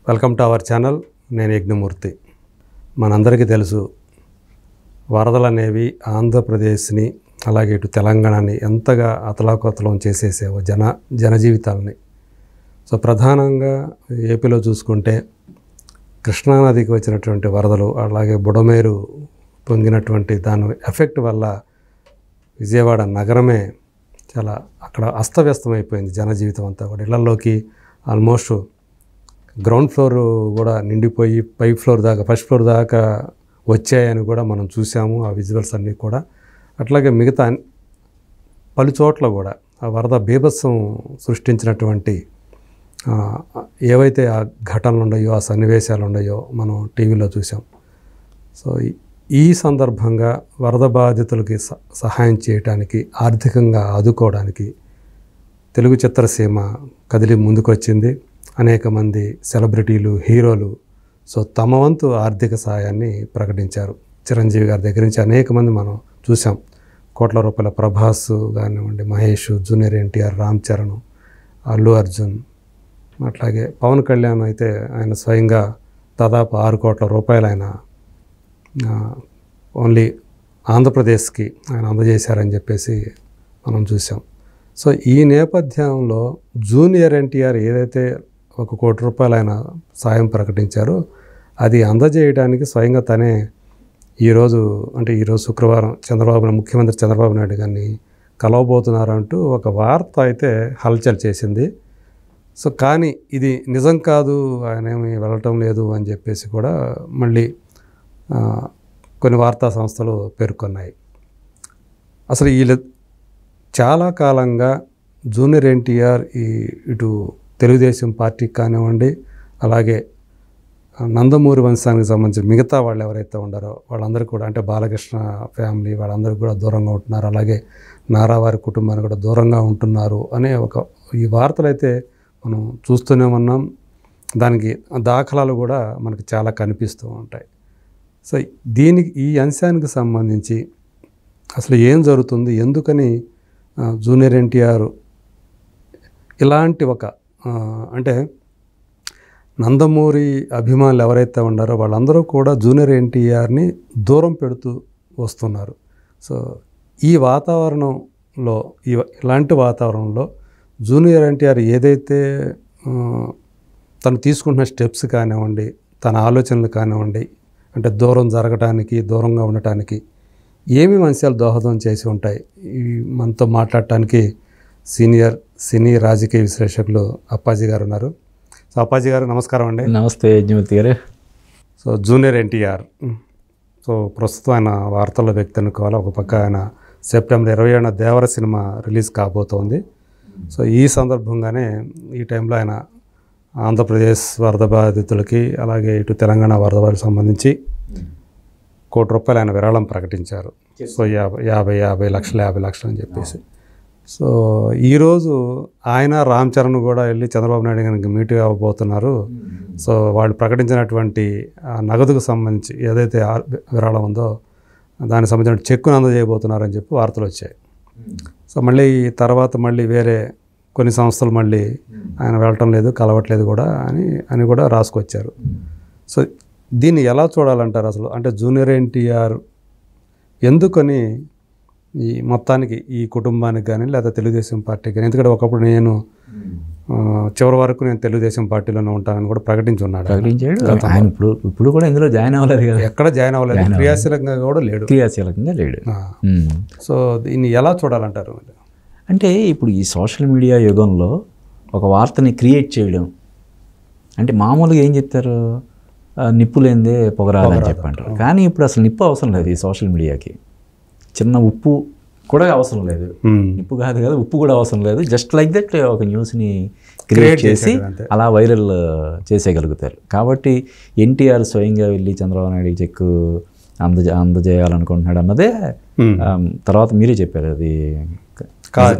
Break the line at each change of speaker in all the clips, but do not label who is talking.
Welcome to our channel. నేను యజ్ఞమూర్తి. మనందరికీ తెలుసు, వరదలు అనేవి ఆంధ్రప్రదేశ్ని అలాగే ఇటు తెలంగాణని ఎంతగా అతలాకుతలం చేసేసావో జనజీవితాలని. సో ప్రధానంగా ఏపీలో చూసుకుంటే కృష్ణానదికి వచ్చినటువంటి వరదలు, అలాగే బుడమేరు పొంగినటువంటి దాని ఎఫెక్ట్ వల్ల విజయవాడ నగరమే చాలా అక్కడ అస్తవ్యస్తమైపోయింది. జనజీవితం అంతా కూడా ఇళ్లలోకి ఆల్మోస్ట్ గ్రౌండ్ ఫ్లోర్ కూడా నిండిపోయి ఫస్ట్ ఫ్లోర్ దాకా వచ్చాయని కూడా మనం చూసాము. ఆ విజువల్స్ అన్నీ కూడా అట్లాగే మిగతా పలు చోట్ల కూడా ఆ వరద బీభత్సం సృష్టించినటువంటి ఏవైతే ఆ ఘటనలు ఉన్నాయో, ఆ సన్నివేశాలు ఉన్నాయో మనం టీవీలో చూసాం. సో ఈ సందర్భంగా వరద బాధితులకి సహాయం చేయడానికి, ఆర్థికంగా ఆదుకోవడానికి తెలుగు చిత్రసీమ కదిలి ముందుకొచ్చింది. అనేక మంది సెలబ్రిటీలు, హీరోలు సో తమ వంతు ఆర్థిక సహాయాన్ని ప్రకటించారు. చిరంజీవి గారి దగ్గర నుంచి అనేక మంది మనం చూసాం. కోట్ల రూపాయల ప్రభాస్ కానివ్వండి, మహేష్, జూనియర్ ఎన్టీఆర్, రామ్ చరణ్, అల్లు అర్జున్, అట్లాగే పవన్ కళ్యాణ్ అయితే ఆయన స్వయంగా దాదాపు 6 కోట్ల రూపాయలు ఆయన ఓన్లీ ఆంధ్రప్రదేశ్కి ఆయన అందజేశారని చెప్పేసి మనం చూసాం. సో ఈ నేపథ్యంలో జూనియర్ ఎన్టీఆర్ ఏదైతే 1 కోటి రూపాయలు ఆయన సాయం ప్రకటించారో అది అందజేయడానికి స్వయంగా తనే ఈరోజు శుక్రవారం ముఖ్యమంత్రి చంద్రబాబు నాయుడు గారిని కలవబోతున్నారంటూ ఒక వార్త అయితే హల్చల్ చేసింది. సో కానీ ఇది నిజం కాదు, ఆయన ఏమి వెళ్ళటం లేదు అని చెప్పేసి కూడా మళ్ళీ కొన్ని వార్తా సంస్థలు పేర్కొన్నాయి. అసలు వీళ్ళు చాలా కాలంగా జూనియర్ ఎన్టీఆర్ ఇటు తెలుగుదేశం పార్టీకి కానివ్వండి, అలాగే నందమూరి వంశానికి సంబంధించి మిగతా వాళ్ళు ఎవరైతే ఉన్నారో వాళ్ళందరూ కూడా, అంటే బాలకృష్ణ ఫ్యామిలీ వాళ్ళందరూ కూడా దూరంగా ఉంటున్నారు, అలాగే నారావారి కుటుంబాన్ని కూడా దూరంగా ఉంటున్నారు అనే ఈ వార్తలు అయితే మనం చూస్తూనే ఉన్నాం. దానికి దాఖలాలు కూడా మనకు చాలా కనిపిస్తూ ఉంటాయి. సో ఈ అంశానికి సంబంధించి అసలు ఏం జరుగుతుంది, ఎందుకని జూనియర్ ఎన్టీఆర్ ఇలాంటి అంటే నందమూరి అభిమానులు ఎవరైతే ఉన్నారో వాళ్ళందరూ కూడా జూనియర్ ఎన్టీఆర్ని దూరం పెడుతూ వస్తున్నారు. సో ఇలాంటి వాతావరణంలో జూనియర్ ఎన్టీఆర్ ఏదైతే తను తీసుకుంటున్న స్టెప్స్ కానివ్వండి, తన ఆలోచనలు కానివ్వండి, అంటే దూరంగా ఉండటానికి ఏమేమి అంశాలు దోహదం చేసి ఉంటాయి, మనతో మాట్లాడటానికి సీనియర్ సినీ రాజకీయ విశ్లేషకులు అప్పాజీ గారు ఉన్నారు. సో అప్పాజీ గారు నమస్కారం అండి.
నమస్తే యజ్ఞమూర్తి గారు.
సో జూనియర్ ఎన్టీఆర్ సో ప్రస్తుతం ఆయన వార్తల్లో వ్యక్తి అనుకోవాలి. ఒక పక్క ఆయన సెప్టెంబర్ 27న దేవర సినిమా రిలీజ్ కాబోతోంది. సో ఈ సందర్భంగానే ఈ టైంలో ఆయన ఆంధ్రప్రదేశ్ వరద బాధితులకి, అలాగే ఇటు తెలంగాణ వరద బాధితులకు సంబంధించి 1 కోటి రూపాయలు ఆయన విరాళం ప్రకటించారు. సో 50 లక్షలు అని చెప్పేసి. సో ఈరోజు ఆయన రామ్ చరణ్ కూడా వెళ్ళి చంద్రబాబు నాయుడు గారికి మీట్ అవ్వబోతున్నారు. సో వాళ్ళు ప్రకటించినటువంటి నగదుకు సంబంధించి ఏదైతే విరాళం ఉందో దానికి సంబంధించిన చెక్కును అందజేయబోతున్నారని చెప్పి వార్తలు వచ్చాయి. సో తర్వాత వేరే కొన్ని సంస్థలు ఆయన వెళ్ళటం లేదు, కలవట్లేదు కూడా అని కూడా రాసుకొచ్చారు. సో దీన్ని ఎలా చూడాలంటారు అసలు? అంటే జూనియర్ ఎన్టీఆర్ ఎందుకని ఈ మొత్తానికి ఈ కుటుంబానికి కానీ లేదా తెలుగుదేశం పార్టీకి కానీ, ఎందుకంటే ఒకప్పుడు నేను చివరి వరకు నేను తెలుగుదేశం పార్టీలోనే ఉంటానని కూడా ప్రకటించాడు.
ఆయన ఇప్పుడు కూడా ఇందులో జాయిన్ అవ్వలేదు కదా,
ఎక్కడ జాయిన్ అవ్వలేదు, క్రియాశీలకంగా లేడు. సో దీన్ని ఎలా చూడాలంటారు?
అంటే ఇప్పుడు ఈ సోషల్ మీడియా యుగంలో ఒక వార్తని క్రియేట్ చేయడం అంటే మామూలుగా ఏం చెప్తారు, నిప్పు లేనిదే పొగరాలని చెప్పంటారు. కానీ ఇప్పుడు అసలు నిప్పు అవసరం లేదు ఈ సోషల్ మీడియాకి. చిన్న ఉప్పు కూడా అవసరం లేదు, నిప్పు కాదు కదా, ఉప్పు కూడా అవసరం లేదు. జస్ట్ లైక్ దట్ ఒక న్యూస్ని క్రియేట్ చేసి అలా వైరల్ చేసేయగలుగుతారు. కాబట్టి ఎన్టీఆర్ స్వయంగా వెళ్ళి చంద్రబాబు నాయుడు చెక్కు అందజేయాలనుకుంటున్నాడు అన్నదే తర్వాత మీరే చెప్పారు, అది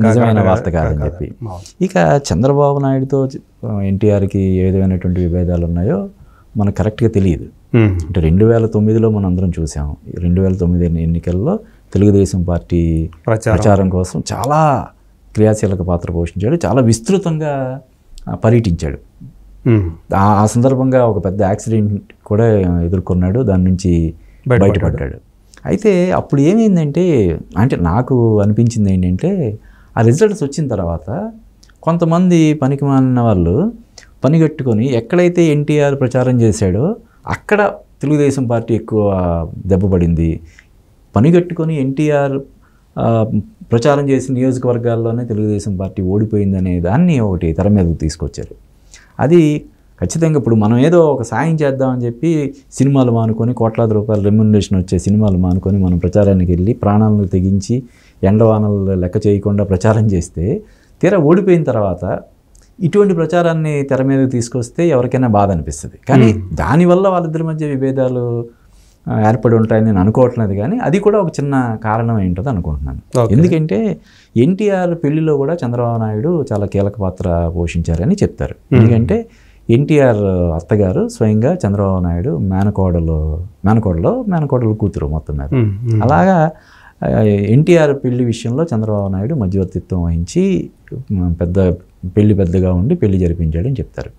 నిజమైన వార్త కాదని చెప్పి. ఇక చంద్రబాబు నాయుడుతో ఎన్టీఆర్కి ఏ విధమైనటువంటి విభేదాలు ఉన్నాయో మనకు కరెక్ట్గా తెలియదు. అంటే 2009లో మనం అందరం చూసాము. 2009 ఎన్నికల్లో తెలుగుదేశం పార్టీ ప్రచారం కోసం చాలా క్రియాశీలక పాత్ర పోషించాడు, చాలా విస్తృతంగా పర్యటించాడు. ఆ సందర్భంగా ఒక పెద్ద యాక్సిడెంట్ కూడా ఎదుర్కొన్నాడు, దాని నుంచి బయటపడ్డాడు. అయితే అప్పుడు ఏమైందంటే, అంటే నాకు అనిపించింది ఏంటంటే, ఆ రిజల్ట్స్ వచ్చిన తర్వాత కొంతమంది పనికిమాలిన వాళ్ళు పనిగట్టుకొని ఎక్కడైతే ఎన్టీఆర్ ప్రచారం చేశాడో అక్కడ తెలుగుదేశం పార్టీ ఎక్కువ దెబ్బపడింది, పనిగట్టుకొని ఎన్టీఆర్ ప్రచారం చేసిన నియోజకవర్గాల్లోనే తెలుగుదేశం పార్టీ ఓడిపోయిందనే దాన్ని ఒకటి తెర మీదకు తీసుకొచ్చారు. అది ఖచ్చితంగా ఇప్పుడు మనం ఏదో ఒక సాయం చేద్దామని చెప్పి సినిమాలు మానుకొని కోట్లాది రూపాయల రెమ్యునరేషన్ వచ్చే సినిమాలు మానుకొని మనం ప్రచారానికి వెళ్ళి ప్రాణాలను తెగించి ఎండవానలు లెక్క చేయకుండా ప్రచారం చేస్తే తీరా ఓడిపోయిన తర్వాత ఇటువంటి ప్రచారాన్ని తెర మీదకి తీసుకొస్తే ఎవరికైనా బాధ అనిపిస్తుంది. కానీ దానివల్ల వాళ్ళిద్దరి మధ్య విభేదాలు ఏర్పడి ఉంటాయని నేను అనుకోవట్లేదు, కానీ అది కూడా ఒక చిన్న కారణం ఏంటో అనుకుంటున్నాను. ఎందుకంటే ఎన్టీఆర్ పెళ్లిలో కూడా చంద్రబాబు నాయుడు చాలా కీలక పాత్ర పోషించారని చెప్తారు. ఎందుకంటే ఎన్టీఆర్ అత్తగారు స్వయంగా చంద్రబాబు నాయుడు మేనకోడలు కూతురు మొత్తం మీద. అలాగా ఎన్టీఆర్ పెళ్లి విషయంలో చంద్రబాబు నాయుడు మధ్యవర్తిత్వం వహించి పెద్దగా ఉండి పెళ్లి జరిపించాడని చెప్తారు.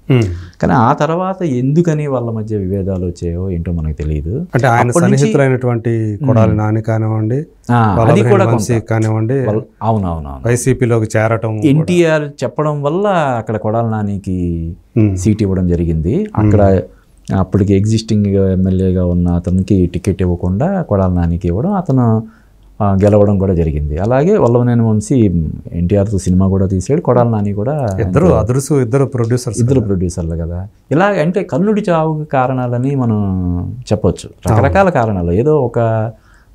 కానీ ఆ తర్వాత ఎందుకని వాళ్ళ మధ్య విభేదాలు వచ్చాయో ఏంటో మనకు తెలియదు.
అంటే ఆయన సన్నిహితులైనటువంటి కొడాలి నాని కానివ్వండి,
అది కూడా
కానివ్వండి,
అవునవును
వైసీపీలోకి చేరటం
ఎన్టీఆర్ చెప్పడం వల్ల అక్కడ కొడాలి నానికి సీట్ ఇవ్వడం జరిగింది. అక్కడ అప్పటికి ఎగ్జిస్టింగ్ ఎమ్మెల్యేగా ఉన్న అతనికి టికెట్ ఇవ్వకుండా కొడాలి నానికి ఇవ్వడం, అతను గెలవడం కూడా జరిగింది. అలాగే వల్లభనేని వంశీ ఎన్టీఆర్తో సినిమా కూడా తీసాడు, కొడాలి నాని కూడా ఇద్దరు ప్రొడ్యూసర్లు కదా. ఇలా అంటే కర్ణుడి చావుకి కారణాలని మనం చెప్పొచ్చు, రకరకాల కారణాలు. ఏదో ఒక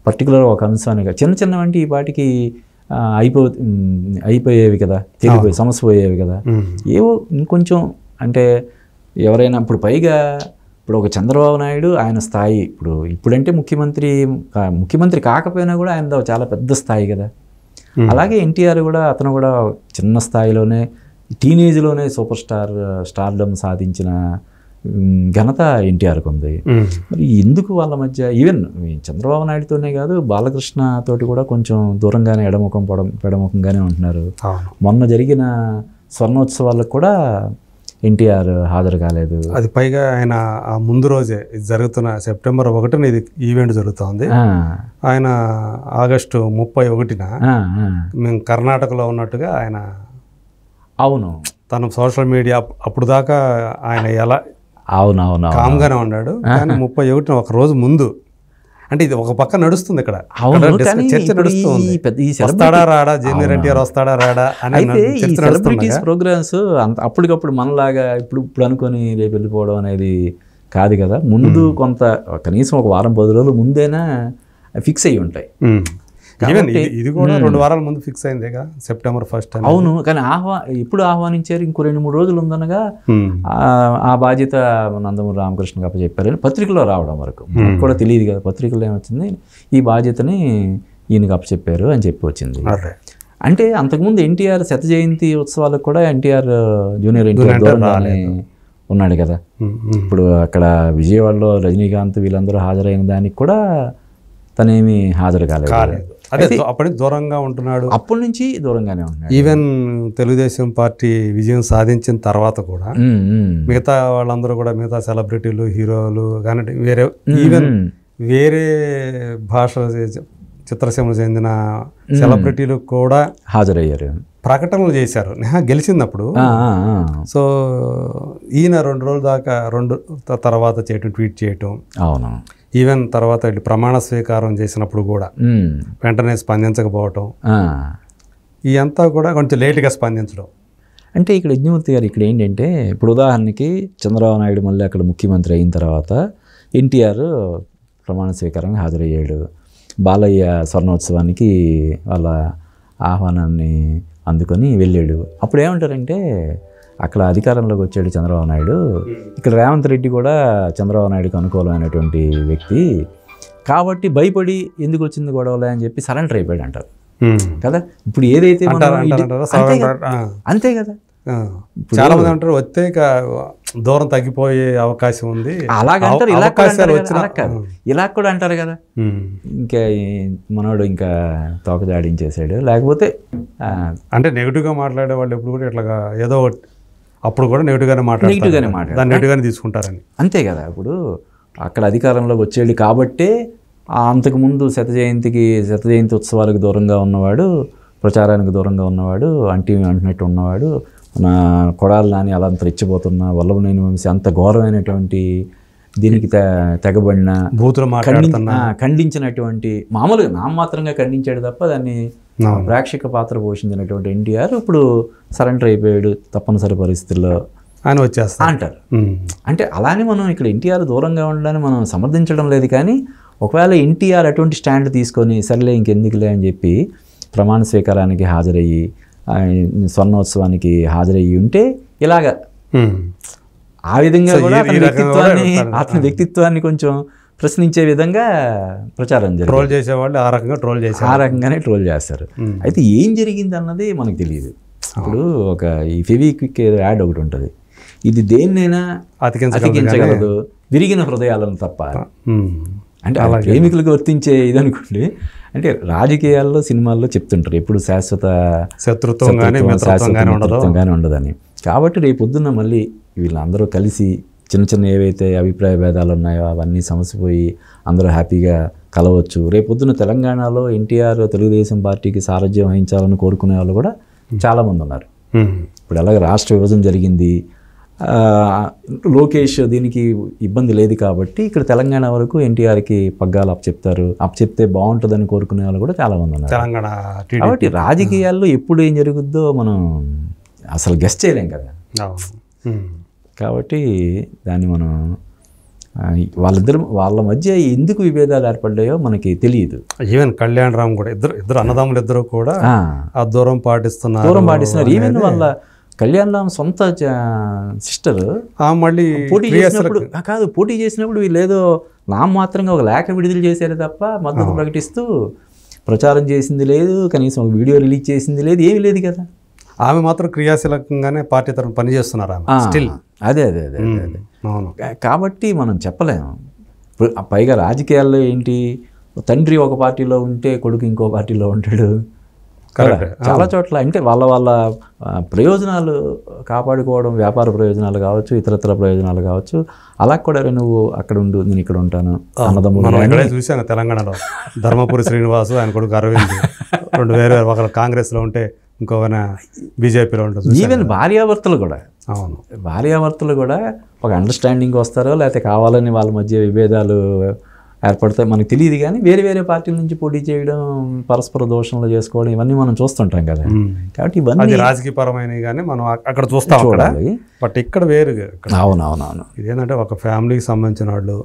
పర్టికులర్ ఒక అంశాన్ని చిన్నవంటి ఈ పాటికి అయిపోయేవి కదా, సమస్య పోయేవి కదా. ఏవో ఇంకొంచెం అంటే ఎవరైనా ఇప్పుడు పైగా ఇప్పుడు ఒక చంద్రబాబు నాయుడు ఆయన స్థాయి ఇప్పుడంటే ముఖ్యమంత్రి కాకపోయినా కూడా ఆయన చాలా పెద్ద స్థాయి కదా. అలాగే ఎన్టీఆర్ కూడా అతను కూడా చిన్న స్థాయిలోనే టీనేజ్లోనే స్టార్డమ్ సాధించిన ఘనత ఎన్టీఆర్కి ఉంది. మరి ఎందుకు వాళ్ళ మధ్య ఈవెన్ చంద్రబాబు నాయుడుతోనే కాదు, బాలకృష్ణ తోటి కూడా కొంచెం దూరంగానే పెడముఖంగానే ఉంటున్నారు. మొన్న జరిగిన స్వర్ణోత్సవాలకు కూడా ఎన్టీఆర్ హాజరు కాలేదు.
అది పైగా ఆయన ఆ ముందు రోజే జరుగుతున్న సెప్టెంబర్ 1న ఇది ఈవెంట్ జరుగుతుంది. ఆయన ఆగస్టు 31న మేము కర్ణాటకలో ఉన్నట్టుగా ఆయన తన సోషల్ మీడియా అప్పుడు దాకా ఆయన ఎలా కామ్గానే ఉన్నాడు. కానీ 31న ఒక రోజు ముందు, అంటే ఇది ఒక పక్క నడుస్తుంది ఇక్కడ, చర్చ నడుస్తుంది. వస్తాడా రాడా, జూనియర్ ఎన్టీఆర్ వస్తాడా రాడా అని
సెలబ్రిటీస్ ప్రోగ్రామ్స్ అప్పటికప్పుడు మనలాగా ఇప్పుడు అనుకొని రేపు వెళ్ళిపోవడం అనేది కాదు కదా. ముందు కొంత కనీసం ఒక వారం 10 రోజుల ముందైనా ఫిక్స్ అయ్యి ఉంటాయి.
ఇది కూడా 2 వారాల ముందు ఫిక్స్ అయిందేగా, సెప్టెంబర్ 1.
అవును, కానీ ఇప్పుడు ఆహ్వానించారు, ఇంకో 2-3 రోజులు ఉందనగా ఆ బాధ్యత నందమూరి రామకృష్ణకి అప్పచెప్పారని పత్రికలో రావడం వరకు మనకు కూడా తెలియదు కదా. పత్రికలో ఏమొచ్చింది, ఈ బాధ్యతని ఈయనకి అప్పచెప్పారు అని చెప్పి వచ్చింది. అంటే అంతకుముందు ఎన్టీఆర్ 100వ జయంతి ఉత్సవాలకు కూడా ఎన్టీఆర్ జూనియర్ ఎన్టీఆర్ దూరంగానే ఉన్నాడు కదా. ఇప్పుడు అక్కడ విజయవాడలో రజనీకాంత్ వీళ్ళందరూ హాజరైన దానికి కూడా తనేమి హాజరు కాలేదు.
అప్పటికి దూరంగా ఉంటున్నాడు,
అప్పటి నుంచి దూరంగానే ఉంటున్నాడు.
ఈవెన్ తెలుగుదేశం పార్టీ విజయం సాధించిన తర్వాత కూడా మిగతా వాళ్ళందరూ కూడా, మిగతా సెలబ్రిటీలు, హీరోలు కానీ వేరే భాష చిత్రసీమకు చెందిన సెలబ్రిటీలు కూడా
హాజరయ్యారు,
ప్రకటనలు చేశారు గెలిచినప్పుడు. సో ఈయన 2 రోజుల దాకా తర్వాత ట్వీట్ చేయటం,
అవును,
ఈవెన్ తర్వాత ప్రమాణ స్వీకారం చేసినప్పుడు కూడా వెంటనే స్పందించకపోవటం, ఇదంతా కూడా కొంచెం లేటుగా స్పందించడం.
అంటే ఇక్కడ యజ్ఞమూర్తి గారు ఇక్కడ ఏంటంటే, ఇప్పుడు ఉదాహరణకి చంద్రబాబు నాయుడు మళ్ళీ అక్కడ ముఖ్యమంత్రి అయిన తర్వాత ఎన్టీఆర్ ప్రమాణ స్వీకారానికి హాజరయ్యాడు. బాలయ్య స్వర్ణోత్సవానికి వాళ్ళ ఆహ్వానాన్ని అందుకొని వెళ్ళాడు. అప్పుడు ఏమంటారంటే, అక్కడ అధికారంలోకి వచ్చాడు చంద్రబాబు నాయుడు, ఇక్కడ రేవంత్ రెడ్డి కూడా చంద్రబాబు నాయుడుకి అనుకూలమైనటువంటి వ్యక్తి కాబట్టి భయపడి ఎందుకు వచ్చింది గొడవలే అని చెప్పి సరెండర్ అయిపోయాడు అంటారు కదా. ఇప్పుడు ఏదైతే అంతే కదా,
చాలా మంది అంటారు వస్తే దూరం తగ్గిపోయే అవకాశం ఉంది,
అలాగంటారు. ఇలా కూడా అంటారు కదా. ఇంకా మనోడు ఇంకా తోకజాడించేసాడు, లేకపోతే
అంటే నెగిటివ్గా మాట్లాడే వాళ్ళు ఎప్పుడు కూడా ఇట్లాగా ఏదో అప్పుడు కూడా నెగిటివ్గానే
నెగిటివ్గానే
మాట్లాడతారు, దాన్ని నెగిటివ్గానే తీసుకుంటారని.
అంతే కదా. ఇప్పుడు అక్కడ అధికారంలోకి వచ్చేది కాబట్టే అంతకుముందు శత జయంతి ఉత్సవాలకు దూరంగా ఉన్నవాడు, ప్రచారానికి దూరంగా ఉన్నవాడు, అంటున్నట్టు ఉన్నవాడు, నా కొడాలి నాని అలా అంత రెచ్చిపోతున్నా, వల్లభనేని వంశీ అంత ఘోరమైనటువంటి దీనికి తెగబడిన
బూతులు
ఖండించినటువంటి, మామూలుగా నామమాత్రంగా ఖండించాడు తప్ప దాన్ని ప్రేక్షక పాత్ర పోషించినటువంటి ఎన్టీఆర్ ఇప్పుడు సరెండర్ అయిపోయాడు తప్పనిసరి పరిస్థితుల్లో
అని వచ్చేస్తా
అంటారు. అంటే అలానే మనం ఇక్కడ ఎన్టీఆర్ దూరంగా ఉండడాన్ని మనం సమర్థించడం లేదు, కానీ ఒకవేళ ఎన్టీఆర్ అటువంటి స్టాండ్ తీసుకొని సర్లే ఇంకెందుకులే అని చెప్పి ప్రమాణ స్వీకారానికి హాజరయ్యి స్వర్ణోత్సవానికి హాజరయ్యి ఉంటే ఇలాగా ఆ విధంగా కూడా అతని వ్యక్తిత్వాన్ని కొంచెం ప్రశ్నించే విధంగా ప్రచారం జరిగింది.
ట్రోల్ చేసేవాళ్ళు ఆ రకంగానే
ట్రోల్ చేస్తారు. అయితే ఏం జరిగింది అన్నది మనకు తెలియదు. ఇప్పుడు ఒక ఈ ఫెవిక్విక్ యాడ్ ఒకటి ఉంటుంది, ఇది దేన్నైనా అతికించగలదు విరిగిన హృదయాలను తప్ప. అంటే అలా ప్రేమికులకు వర్తించే ఇది అనుకోండి. అంటే రాజకీయాల్లో సినిమాల్లో చెప్తుంటారు ఎప్పుడు శాశ్వత శత్రుత్వంగానే ఉండదని. కాబట్టి రేపొద్దున్న మళ్ళీ వీళ్ళందరూ కలిసి చిన్న ఏవైతే అభిప్రాయ భేదాలు ఉన్నాయో అవన్నీ సమసిపోయి అందరూ హ్యాపీగా కలవచ్చు. రేపొద్దున తెలంగాణలో ఎన్టీఆర్ తెలుగుదేశం పార్టీకి సారథ్యం వహించాలని కోరుకునే వాళ్ళు కూడా చాలామంది ఉన్నారు. ఇప్పుడు అలాగే రాష్ట్ర విభజన జరిగింది, లోకేష్ దీనికి ఇబ్బంది లేదు కాబట్టి ఇక్కడ తెలంగాణ వరకు ఎన్టీఆర్కి పగ్గాలు అప్పచెప్తే బాగుంటుందని కోరుకునే వాళ్ళు కూడా చాలామంది ఉన్నారు. కాబట్టి రాజకీయాల్లో ఎప్పుడు ఏం జరుగుద్దో మనం అసలు గెస్ చేయలేం కదా. కాబట్టి దాన్ని మనం వాళ్ళ మధ్య ఎందుకు విభేదాలు ఏర్పడ్డాయో మనకి తెలియదు.
ఈవెన్ కళ్యాణ్ రామ్ కూడా ఇద్దరు అన్నదమ్ములు ఇద్దరు కూడా ఆ దూరం పాటిస్తున్నారు.
ఈవెన్ వాళ్ళ కళ్యాణ్ రామ్ సొంత సిస్టర్
మళ్ళీ
పోటీ చేసినప్పుడు వీళ్ళేదో నామమాత్రంగా ఒక లేఖ విడుదల చేశారు తప్ప మద్దతు ప్రకటిస్తూ ప్రచారం చేసింది లేదు, కనీసం ఒక వీడియో రిలీజ్ చేసింది లేదు, ఏమీ లేదు కదా.
ఆమె మాత్రం క్రియాశీలకంగానే పార్టీ తరఫున పనిచేస్తున్నారు స్టిల్.
అదే కాబట్టి మనం చెప్పలేము. పైగా రాజకీయాల్లో ఏంటి, తండ్రి ఒక పార్టీలో ఉంటే కొడుకు ఇంకో పార్టీలో ఉంటాడు. చాలా చోట్ల అంటే వాళ్ళ ప్రయోజనాలు కాపాడుకోవడం, వ్యాపార ప్రయోజనాలు కావచ్చు, ఇతరత్ర ప్రయోజనాలు కావచ్చు. అలా కూడా నువ్వు అక్కడ ఉండు, నేను ఇక్కడ ఉంటాను అన్నదమ్ములు.
చూశాను తెలంగాణలో ధర్మపురి శ్రీనివాసు ఆయన కొడుకు అరవింద్ రెండు వేరు, ఒకరు కాంగ్రెస్లో ఉంటే ఇంకొక బీజేపీలో ఉంటుంది.
ఈవెన్ భార్యాభర్తలు కూడా ఒక అండర్స్టాండింగ్ వస్తారో లేకపోతే కావాలని వాళ్ళ మధ్య విభేదాలు ఏర్పడతాయి మనకు తెలియదు, కానీ వేరే వేరే పార్టీల నుంచి పోటీ చేయడం, పరస్పర దోషంలో చేసుకోవడం ఇవన్నీ మనం చూస్తుంటాం కదా. కాబట్టి ఇవన్నీ
రాజకీయపరమైనవి కానీ మనం అక్కడ చూస్తాం చూడాలి. బట్ ఇక్కడ వేరుగా
అవునవును
ఇదేంటంటే ఒక ఫ్యామిలీకి సంబంధించిన వాళ్ళు,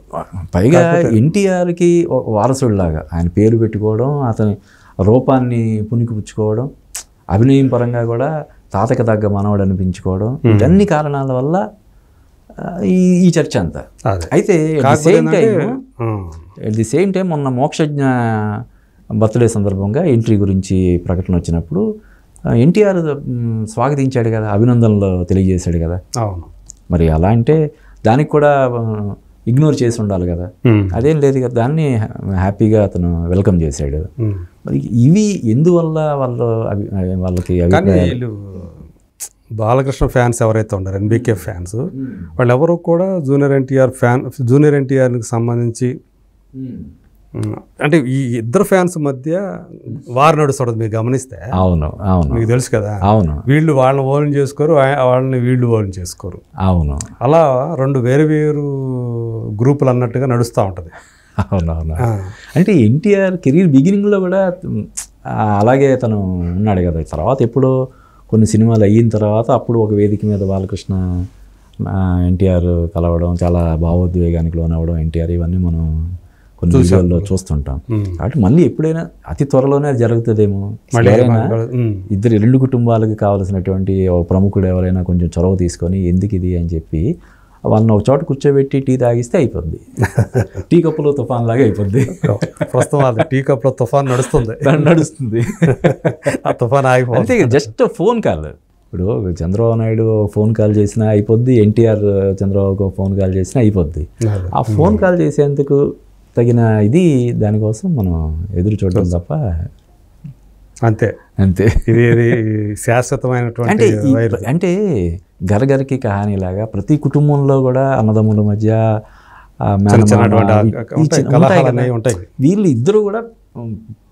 పైగా ఎన్టీఆర్కి వారసుడిలాగా ఆయన పేరు పెట్టుకోవడం, అతని రూపాన్ని పుణికిపుచ్చుకోవడం, అభినయం పరంగా కూడా తాతకి తగ్గ మనవడు అనిపించుకోవడం, ఇవన్నీ కారణాల వల్ల ఈ చర్చ అంతా. అయితే అట్ ది సేమ్ టైం మొన్న మోక్షజ్ఞ బర్త్డే సందర్భంగా ఎంట్రీ గురించి ప్రకటన వచ్చినప్పుడు ఎన్టీఆర్ స్వాగతించాడు కదా, అభినందనలు తెలియజేశాడు కదా. మరి అలా అంటే దానికి కూడా ఇగ్నోర్ చేసి ఉండాలి కదా, అదేం లేదు కదా. దాన్ని హ్యాపీగా అతను వెల్కమ్ చేశాడు. మరి ఇవి ఎందువల్ల వాళ్ళకి
బాలకృష్ణ ఫ్యాన్స్ ఎవరైతే ఉన్నారో, ఎన్బీకే ఫ్యాన్స్, వాళ్ళు ఎవరు కూడా జూనియర్ ఎన్టీఆర్కి సంబంధించి అంటే ఈ ఇద్దరు ఫ్యాన్స్ మధ్య వారు నడుస్తుంది. మీరు గమనిస్తే
అవును
మీకు తెలుసు కదా,
వీళ్ళు
వాళ్ళని ఓన్ చేసుకోరు, వాళ్ళని వీళ్ళు ఓన్ చేసుకోరు.
అవును,
అలా రెండు వేరు గ్రూపులు అన్నట్టుగా నడుస్తూ ఉంటుంది.
అవునవును. అంటే ఎన్టీఆర్ కెరీర్ బిగినింగ్లో కూడా అలాగే తను ఉన్నాడు కదా. తర్వాత ఎప్పుడో కొన్ని సినిమాలు అయిన తర్వాత అప్పుడు ఒక వేదిక మీద బాలకృష్ణ ఎన్టీఆర్ కలవడం, చాలా భావోద్వేగానికి లోనవ్వడం ఎన్టీఆర్, ఇవన్నీ మనం కొన్ని విజువల్లో చూస్తుంటాం. కాబట్టి మళ్ళీ ఎప్పుడైనా అతి త్వరలోనే జరుగుతుందేమో. ఇద్దరు రెండు కుటుంబాలకు కావాల్సినటువంటి ప్రముఖుడు ఎవరైనా కొంచెం చొరవ తీసుకొని ఎందుకు ఇది అని చెప్పి వాళ్ళని ఒక చోట కూర్చోబెట్టి టీ తాగిస్తే అయిపోద్ది. టీ కప్పులో తుఫాన్ లాగా అయిపోద్ది.
ప్రస్తుతం టీ కప్పులో తుఫాన్ నడుస్తుంది. ఆ తుఫాన్ ఆగిపోతుంది.
అంతే, జస్ట్ ఫోన్ కాల్. ఇప్పుడు చంద్రబాబు నాయుడు ఫోన్ కాల్ చేసినా అయిపోద్ది, ఎన్టీఆర్ చంద్రబాబుకు ఫోన్ కాల్ చేసినా అయిపోద్ది. ఆ ఫోన్ కాల్ చేసేందుకు తగిన ఇది దానికోసం మనం ఎదురు చూడడం తప్ప
అంతే. ఇది శాశ్వతమైనటువంటి
అంటే గరగరికి కహానీ లాగా ప్రతి కుటుంబంలో కూడా అన్నదమ్ముల మధ్య వీళ్ళు ఇద్దరు కూడా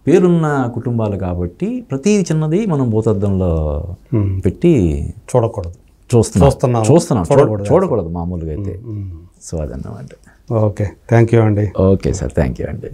పేరున్న కుటుంబాలు కాబట్టి ప్రతి చిన్నది మనం భూతద్దంలో పెట్టి చూస్తున్నాం చూడకూడదు మామూలుగా అయితే. సో అదన్నమాట.
ఓకే, థ్యాంక్ యూ అండి.
ఓకే సార్, థ్యాంక్ యూ అండి.